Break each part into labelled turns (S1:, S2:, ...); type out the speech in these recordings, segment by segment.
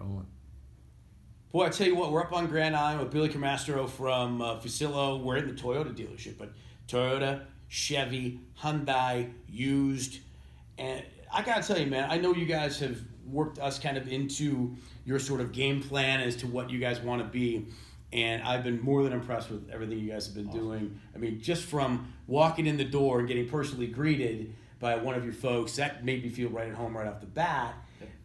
S1: rolling.
S2: Boy, I tell you what, we're up on Grand Island with Billy Camastro from Fuccillo. We're in the Toyota dealership, but Toyota, Chevy, Hyundai, used. And I got to tell you, man, I know you guys have worked us kind of into your sort of game plan as to what you guys want to be. And I've been more than impressed with everything you guys have been doing. I mean, just from walking in the door and getting personally greeted by one of your folks, that made me feel right at home right off the bat.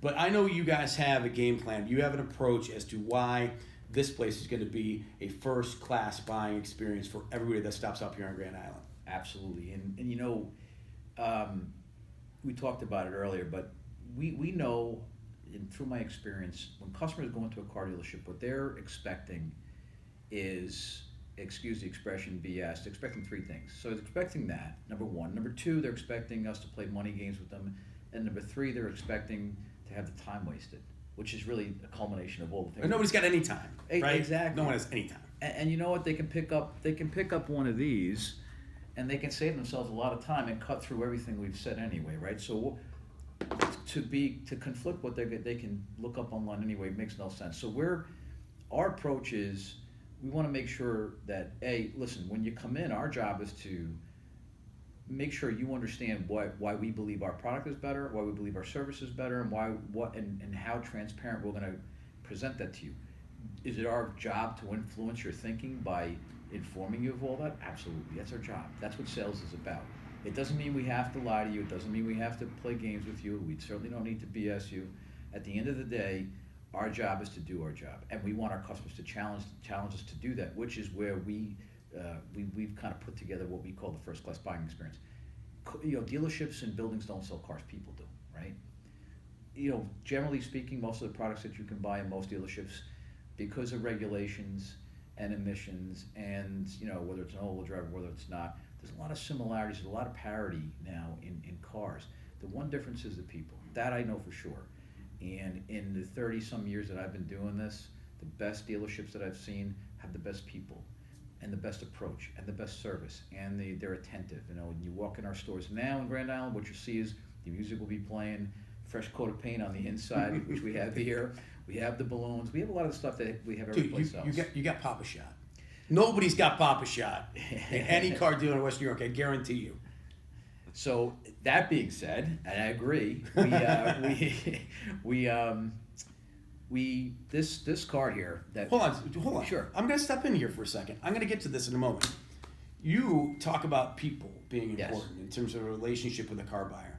S2: But I know you guys have a game plan. You have an approach as to why this place is going to be a first-class buying experience for everybody that stops up here on Grand Island.
S3: Absolutely. And you know, we talked about it earlier, but we know, and through my experience, when customers go into a car dealership, what they're expecting is, excuse the expression, BS. They're expecting three things. So they're expecting that, number one. Number two, they're expecting us to play money games with them. And number three, they're expecting to have the time wasted, which is really a culmination of all the things.
S2: But nobody's got any time, right?
S3: Exactly.
S2: No one has any time.
S3: And you know what? They can pick up one of these, and they can save themselves a lot of time and cut through everything we've said anyway, right? So to conflict what they can look up online anyway makes no sense. So our approach is, we want to make sure that, listen, when you come in, our job is to make sure you understand why we believe our product is better, why we believe our service is better, and and how transparent we're going to present that to you. Is it our job to influence your thinking by informing you of all that? Absolutely. That's our job. That's what sales is about. It doesn't mean we have to lie to you. It doesn't mean we have to play games with you. We certainly don't need to BS you. At the end of the day, our job is to do our job, and we want our customers to challenge us to do that, which is where we've kind of put together what we call the first-class buying experience. You know, dealerships and buildings don't sell cars; people do, right? You know, generally speaking, most of the products that you can buy in most dealerships, because of regulations and emissions, and you know, whether it's an all-wheel drive or whether it's not, there's a lot of similarities, there's a lot of parity now in cars. The one difference is the people. That I know for sure. And in the 30-some years that I've been doing this, the best dealerships that I've seen have the best people and the best approach and the best service, and they're attentive. You know, when you walk in our stores now in Grand Island, what you see is the music will be playing, fresh coat of paint on the inside, which we have here. We have the balloons. We have a lot of stuff that we have every place else.
S2: You got Papa Shot. Nobody's got Papa Shot in any car dealer in West New York, I guarantee you.
S3: So that being said, and I agree, this card here that
S2: hold on.
S3: Sure.
S2: I'm going to step in here for a second. I'm going to get to this in a moment. You talk about people being important in terms of a relationship with a car buyer.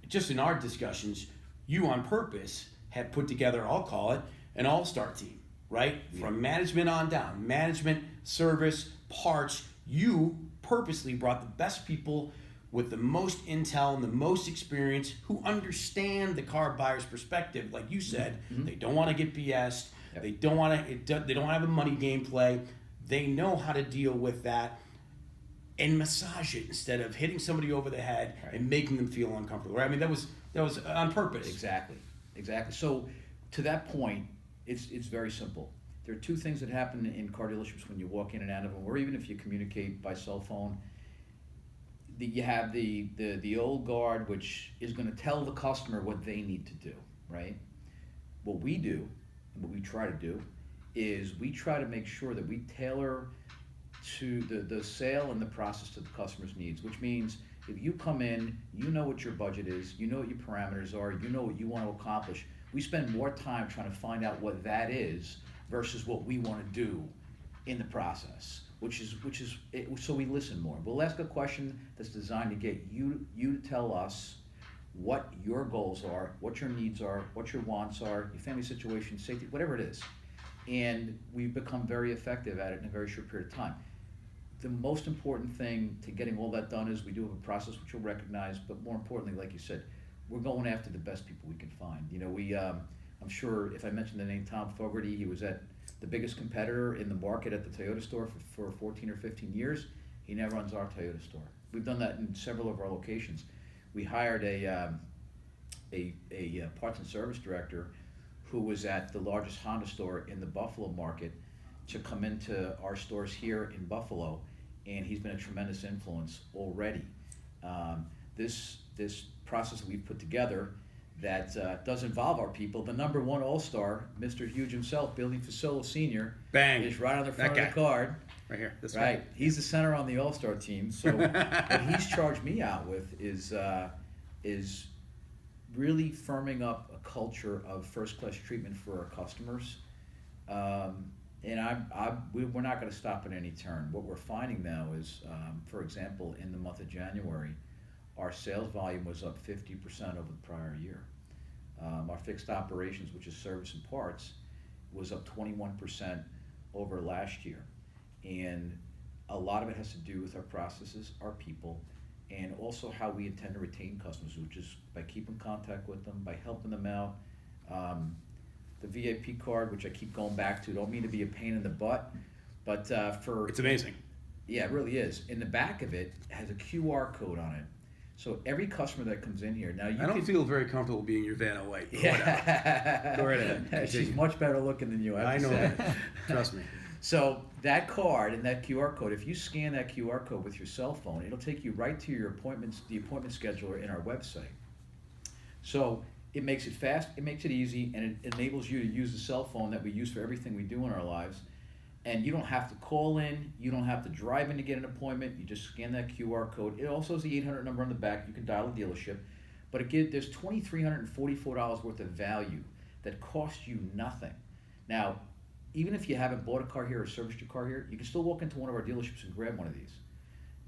S2: Just in our discussions, you on purpose have put together, I'll call it, an all-star team, right? Yeah. From management on down, management, service, parts. You purposely brought the best people with the most intel and the most experience who understand the car buyer's perspective. Like you said, They don't want to get BS'd. Yep. They don't want to have a money game play. They know how to deal with that and massage it instead of hitting somebody over the head and making them feel uncomfortable. Right? I mean, that was on purpose.
S3: Exactly. So to that point, it's very simple. There are two things that happen in car dealerships when you walk in and out of them, or even if you communicate by cell phone. You have the old guard, which is going to tell the customer what they need to do, right? What we do, and what we try to do, is we try to make sure that we tailor to the sale and the process to the customer's needs, which means if you come in, you know what your budget is, you know what your parameters are, you know what you want to accomplish. We spend more time trying to find out what that is versus what we want to do in the process, which is so we listen more. We'll ask a question that's designed to get you to tell us what your goals are, what your needs are, what your wants are, your family situation, safety, whatever it is. And we've become very effective at it in a very short period of time. The most important thing to getting all that done is we do have a process which you'll recognize, but more importantly, like you said, we're going after the best people we can find. You know, I'm sure if I mentioned the name Tom Fogarty, he was at the biggest competitor in the market at the Toyota store for 14 or 15 years. He now runs our Toyota store. We've done that in several of our locations. We hired a parts and service director who was at the largest Honda store in the Buffalo market to come into our stores here in Buffalo, and he's been a tremendous influence already. This process that we've put together, that does involve our people. The number one all-star, Mr. Huge himself, Billy Fuccillo Sr.,
S2: Bang.
S3: is right on the front
S2: That
S3: of the card.
S2: Right here. This
S3: Right.
S2: way.
S3: He's the center on the all-star team. So what he's charged me out with is really firming up a culture of first-class treatment for our customers. And we're not going to stop at any turn. What we're finding now is, for example, in the month of January, our sales volume was up 50% over the prior year. Our fixed operations, which is service and parts, was up 21% over last year. And a lot of it has to do with our processes, our people, and also how we intend to retain customers, which is by keeping contact with them, by helping them out. The VIP card, which I keep going back to, don't mean to be a pain in the butt, but
S2: It's amazing.
S3: Yeah, it really is. In the back of it has a QR code on it. So every customer that comes in here, now
S2: I don't feel very comfortable being your Vanna White.
S3: Yeah.
S2: Go right ahead.
S3: She's much better looking than you,
S2: I know that. Trust me.
S3: So that card and that QR code, if you scan that QR code with your cell phone, it'll take you right to your appointments, the appointment scheduler in our website. So it makes it fast, it makes it easy, and it enables you to use the cell phone that we use for everything we do in our lives. And you don't have to call in, you don't have to drive in to get an appointment, you just scan that QR code. It also has the 800 number on the back, you can dial a dealership, but there's $2,344 worth of value that costs you nothing. Now, even if you haven't bought a car here or serviced your car here, you can still walk into one of our dealerships and grab one of these.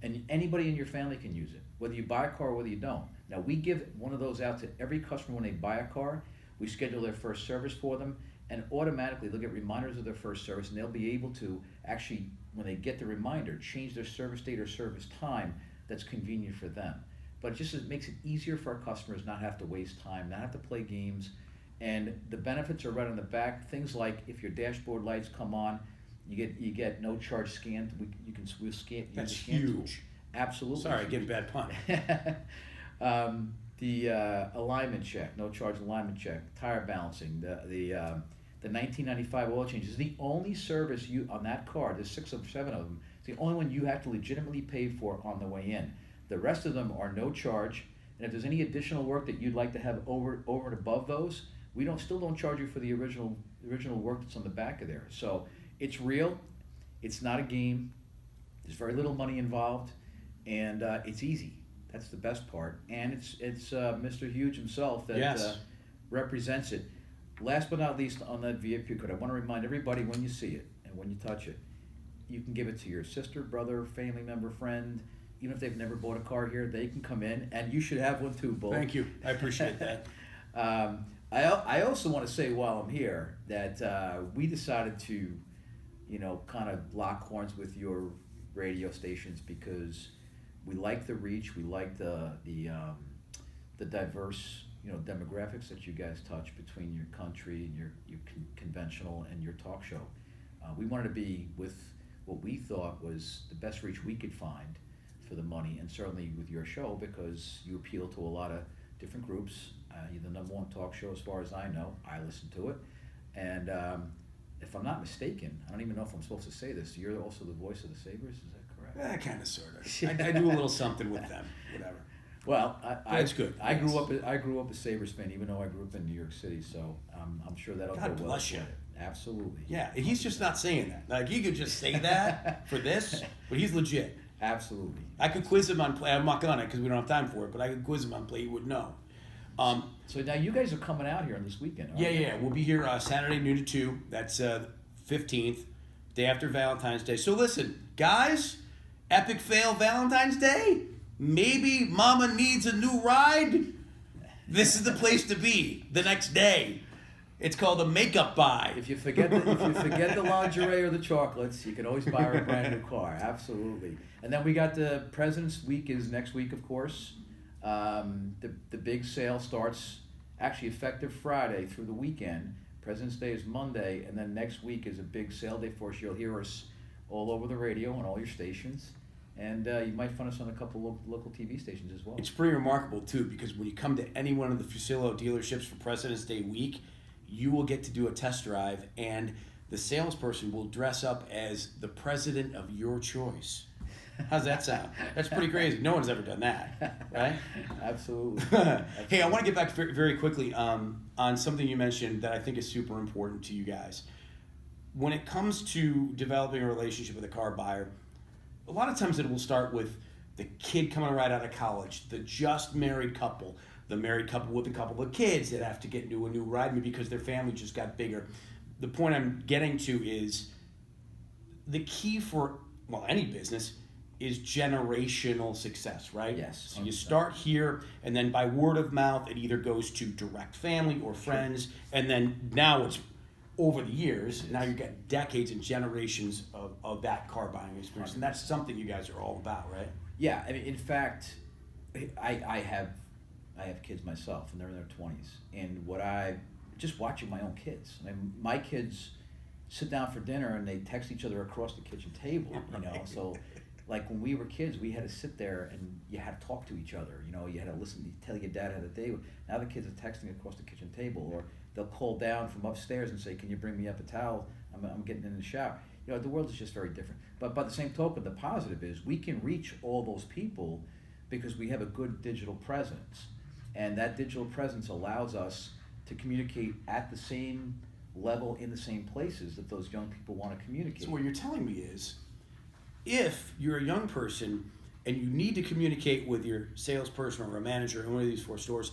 S3: And anybody in your family can use it, whether you buy a car or whether you don't. Now, we give one of those out to every customer when they buy a car. We schedule their first service for them, and automatically they'll get reminders of their first service, and they'll be able to actually, when they get the reminder, change their service date or service time that's convenient for them. But it makes it easier for our customers not have to waste time, not have to play games. And the benefits are right on the back. Things like if your dashboard lights come on, you get no charge scanned. We'll scan.
S2: That's
S3: scan
S2: huge.
S3: Tool. Absolutely.
S2: Sorry, getting bad pun.
S3: The alignment check, no charge alignment check, tire balancing, the 1995 oil change is the only service you on that card. There's 6 or 7 of them. It's the only one you have to legitimately pay for on the way in. The rest of them are no charge. And if there's any additional work that you'd like to have over and above those, we still don't charge you for the original work that's on the back of there. So it's real. It's not a game. There's very little money involved, and it's easy. That's the best part. And it's Mr. Huge himself that represents it. Last but not least, on that VIP code, I want to remind everybody when you see it and when you touch it, you can give it to your sister, brother, family member, friend. Even if they've never bought a car here, they can come in, and you should have one too, Bull.
S2: Thank you. I appreciate that.
S3: I also want to say while I'm here that we decided to, kind of lock horns with your radio stations because we like the reach, we like the diverse demographics that you guys touch between your country and your conventional and your talk show. We wanted to be with what we thought was the best reach we could find for the money, and certainly with your show because you appeal to a lot of different groups. You're the number one talk show as far as I know. I listen to it. And if I'm not mistaken, I don't even know if I'm supposed to say this, you're also the voice of the Sabres, is that correct?
S2: Kind of, sort of. I do a little something with them, whatever.
S3: Well,
S2: that's good.
S3: I grew up a Sabres fan, even though I grew up in New York City, so I'm sure that'll
S2: God
S3: go well.
S2: bless you.
S3: Absolutely.
S2: Yeah, he's just not saying that. Like, he could just say that for this, but he's legit.
S3: Absolutely.
S2: I could quiz him on play. I'm not gonna because we don't have time for it, but I could quiz him on play. He would know.
S3: So now you guys are coming out here on this weekend, aren't you?
S2: Yeah. We'll be here Saturday noon to 2. That's 15th, day after Valentine's Day. So listen, guys, epic fail Valentine's Day. Maybe mama needs a new ride. This is the place to be the next day. It's called a makeup buy.
S3: If you forget the lingerie or the chocolates, you can always buy her a brand new car. Absolutely. And then we got the President's Week is next week, of course. The big sale starts actually effective Friday through the weekend. President's Day is Monday, and then next week is a big sale day for us. You'll hear us all over the radio on all your stations. And you might find us on a couple local TV stations as well.
S2: It's pretty remarkable, too, because when you come to any one of the Fuccillo dealerships for President's Day week, you will get to do a test drive, and the salesperson will dress up as the president of your choice. How's that sound? That's pretty crazy. No one's ever done that, right?
S3: Absolutely.
S2: Hey, I want to get back very quickly on something you mentioned that I think is super important to you guys. When it comes to developing a relationship with a car buyer, a lot of times it will start with the kid coming right out of college, the just married couple, the married couple with a couple of kids that have to get into a new ride maybe because their family just got bigger. The point I'm getting to is the key for, well, any business is generational success, right?
S3: Yes.
S2: So you start here, and then by word of mouth, it either goes to direct family or friends, and then now it's over the years. Now you've got decades and generations of that car buying experience, and that's something you guys are all about, right?
S3: Yeah, I mean, in fact, I have kids myself, and they're in their 20s, and just watching my own kids. I mean, my kids sit down for dinner and they text each other across the kitchen table, you know. So, like when we were kids, we had to sit there and you had to talk to each other. You know, you had to listen, tell your dad how the day was. Now the kids are texting across the kitchen table, or they'll call down from upstairs and say, "Can you bring me up a towel? I'm getting in the shower." You know, the world is just very different. But by the same token, the positive is we can reach all those people because we have a good digital presence, and that digital presence allows us to communicate at the same level in the same places that those young people want to communicate.
S2: So what you're telling me is, if you're a young person and you need to communicate with your salesperson or a manager in one of these 4 stores,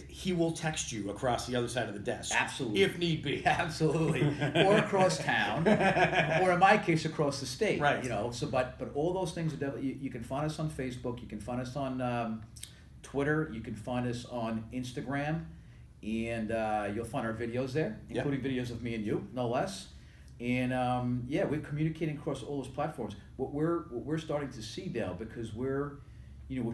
S2: he will text you across the other side of the desk.
S3: Absolutely.
S2: If need be.
S3: Absolutely. Or across town, or in my case, across the state.
S2: Right.
S3: You know, so but all those things are definitely, you can find us on Facebook, you can find us on Twitter, you can find us on Instagram, and you'll find our videos there, including videos of me and you, no less. And we're communicating across all those platforms. What we're starting to see now, because we're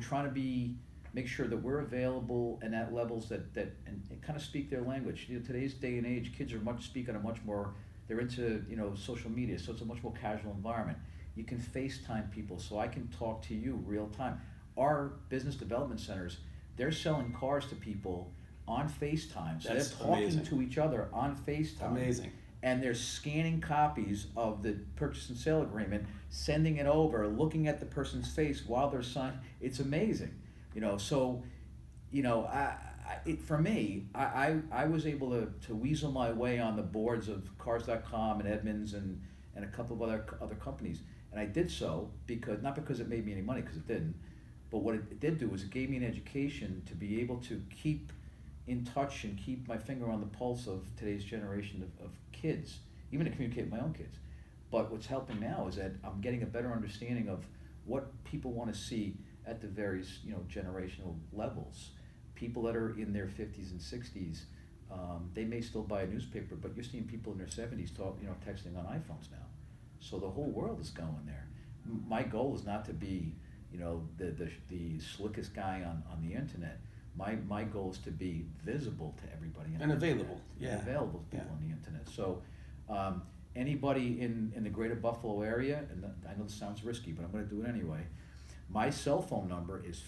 S3: trying to make sure that we're available and at levels that and kind of speak their language. You know, today's day and age, kids are they're into social media, so it's a much more casual environment. You can FaceTime people, so I can talk to you real time. Our business development centers, they're selling cars to people on FaceTime, so
S2: That's
S3: they're talking
S2: amazing.
S3: to each other on FaceTime.
S2: Amazing.
S3: And they're scanning copies of the purchase and sale agreement, sending it over, looking at the person's face while they're signing. It's amazing, So, for me, I was able to weasel my way on the boards of Cars.com and Edmunds and a couple of other companies, and I did so not because it made me any money, because it didn't, but what it did do was it gave me an education to be able to keep in touch and keep my finger on the pulse of today's generation of kids, even to communicate with my own kids. But what's helping now is that I'm getting a better understanding of what people want to see at the various generational levels. People that are in their 50s and 60s, they may still buy a newspaper, but you're seeing people in their 70s texting on iPhones now. So the whole world is going there. My goal is not to be the slickest guy on the internet. My goal is to be visible to everybody
S2: and available.
S3: Internet, available to people on the internet. So anybody in the greater Buffalo area, and I know this sounds risky, but I'm going to do it anyway. My cell phone number is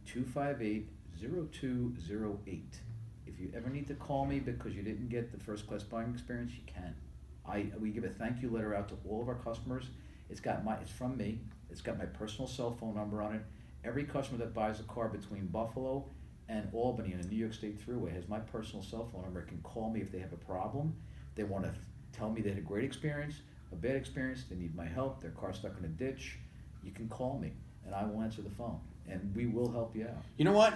S3: 518-258-0208. If you ever need to call me because you didn't get the first class buying experience, you can. We give a thank you letter out to all of our customers. It's from me. It's got my personal cell phone number on it. Every customer that buys a car between Buffalo and Albany in a New York State thruway has my personal cell phone number. Can call me if they have a problem. They want to tell me they had a great experience, a bad experience, they need my help, their car's stuck in a ditch. You can call me, and I will answer the phone, and we will help you out.
S2: You know what?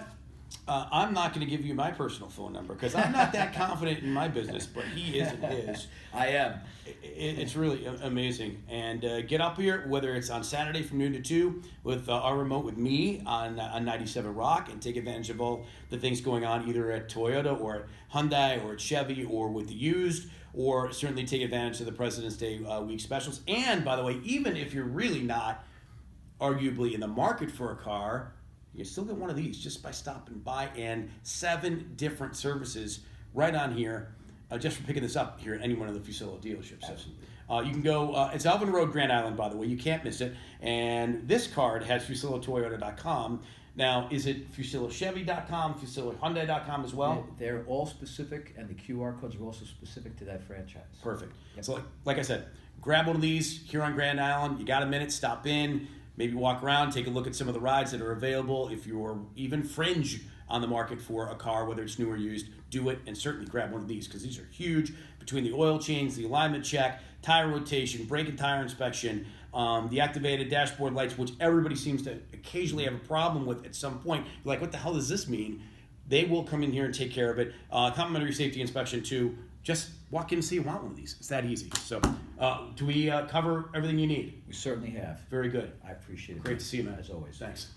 S2: I'm not going to give you my personal phone number because I'm not that confident in my business, but he is in his.
S3: I am.
S2: It's really amazing. And get up here, whether it's on Saturday from noon to 2 with our remote with me on 97 Rock, and take advantage of all the things going on either at Toyota or at Hyundai or at Chevy or with the used, or certainly take advantage of the President's Day week specials. And by the way, even if you're really not arguably in the market for a car, you still get one of these just by stopping by, and 7 different services right on here just for picking this up here at any one of the Fuccillo dealerships. You can go, it's Alvin Road, Grand Island, by the way. You can't miss it. And this card has FuccilloToyota.com. Now, is it FuccilloChevy.com, FuccilloHyundai.com as well?
S3: They're all specific, and the QR codes are also specific to that franchise.
S2: Perfect.
S3: Yep.
S2: So like I said, grab one of these here on Grand Island. You got a minute, stop in, maybe walk around, take a look at some of the rides that are available. If you're even fringe on the market for a car, whether it's new or used, do it, and certainly grab one of these, because these are huge. Between the oil change, the alignment check, tire rotation, brake and tire inspection, the activated dashboard lights, which everybody seems to occasionally have a problem with at some point. You're like, what the hell does this mean? They will come in here and take care of it. Complimentary safety inspection too. Just walk in and see you want one of these. It's that easy. So do we cover everything you need?
S3: We certainly have.
S2: Very good.
S3: I appreciate it.
S2: Great to see you, man.
S3: As always.
S2: Thanks.